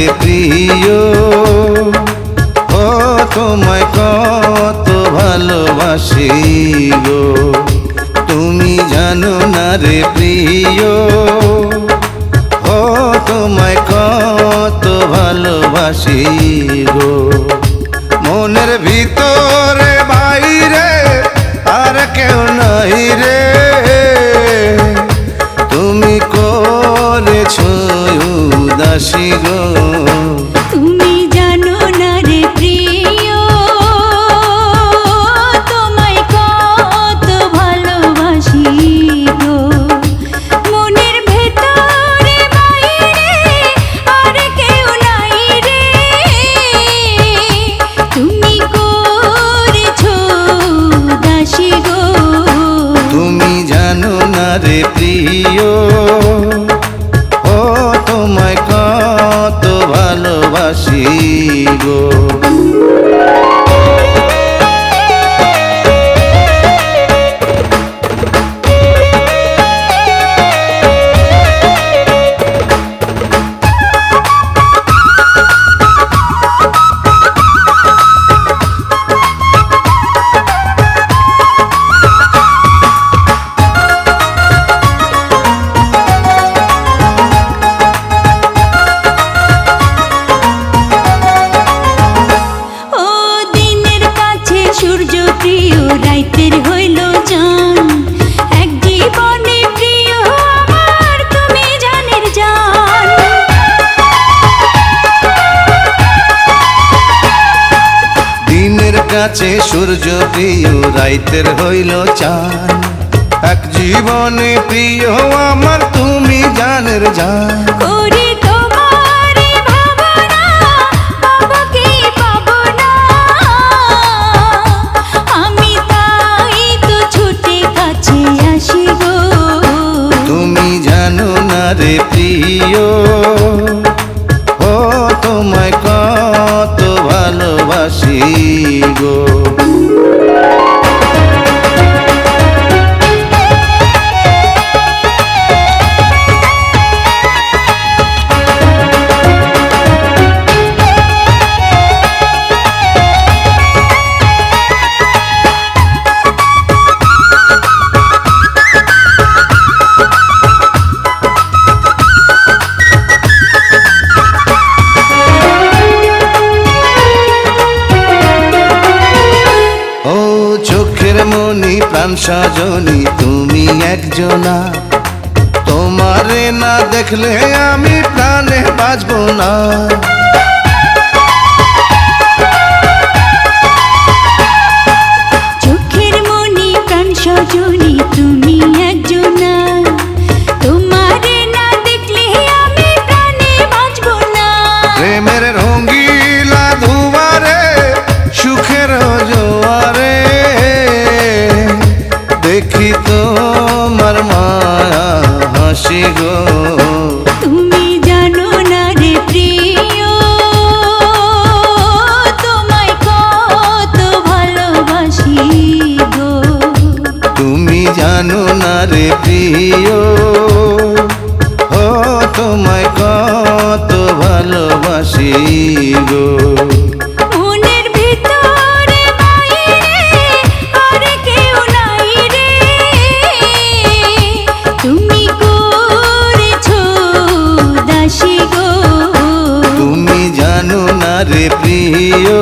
রে প্রিয়, ও তোমায় কত ভালোবাসি গো। তুমি জানো না রে প্রিয়, ও তোমায় কত ভালোবাসি গো। মনের ভিতরে বাইরে আর কেউ নাই রে, তুমি করেছো উদাসী গো। তুমি জানো না রে প্রিয়, তোমায় কত ভালোবাসি গো। মনের ভেতরে বাইরে আর কেউ নাই রে, তুমি করেছো উদাসী গো। তুমি জানো না রে প্রিয়, ও তোমায় কত ভালোবাসি গো। সূর্য প্রিয় রাইতের হইল জান, এক জীবনে প্রিয় আমার তুমি জানের জান। দিনের কাছে সূর্য প্রিয় রাইতের হইল চান, এক জীবনে প্রিয় আমার তুমি জানের জান। করি তোমারে ভাবনা, পাবো কি পাবো না, আমি তাই তো ছুটে কাছে আসি গো। তুমি জানো না রে প্রিয়, ও তোমায় কত ভালোবাসি গো। চোখের মনি প্রাণ সজনী তুমি একজনা, তোমারে না দেখলে আমি প্রাণে বাঁচব না। চোখের মনি প্রাণ সজনী তুমি একজনা, তোমারে না দেখলে আমি প্রাণে বাঁচব না। প্রেমের রঙ্গিলা ধুয়ারে সুখের জোয়ারে, দেখি তোমার মায়া হাসি গো। তুমি জানো না রে প্রিয়, তোমায় কত ভালোবাসি গো। তুমি জানো না রে প্রিয়, ও তোমায় কত ভালোবাসি গো। মনের ভিতরে বাইরে আর কেউ নাই রে, তুমি করেছো দাসী গো। তুমি জানো না রে প্রিয়,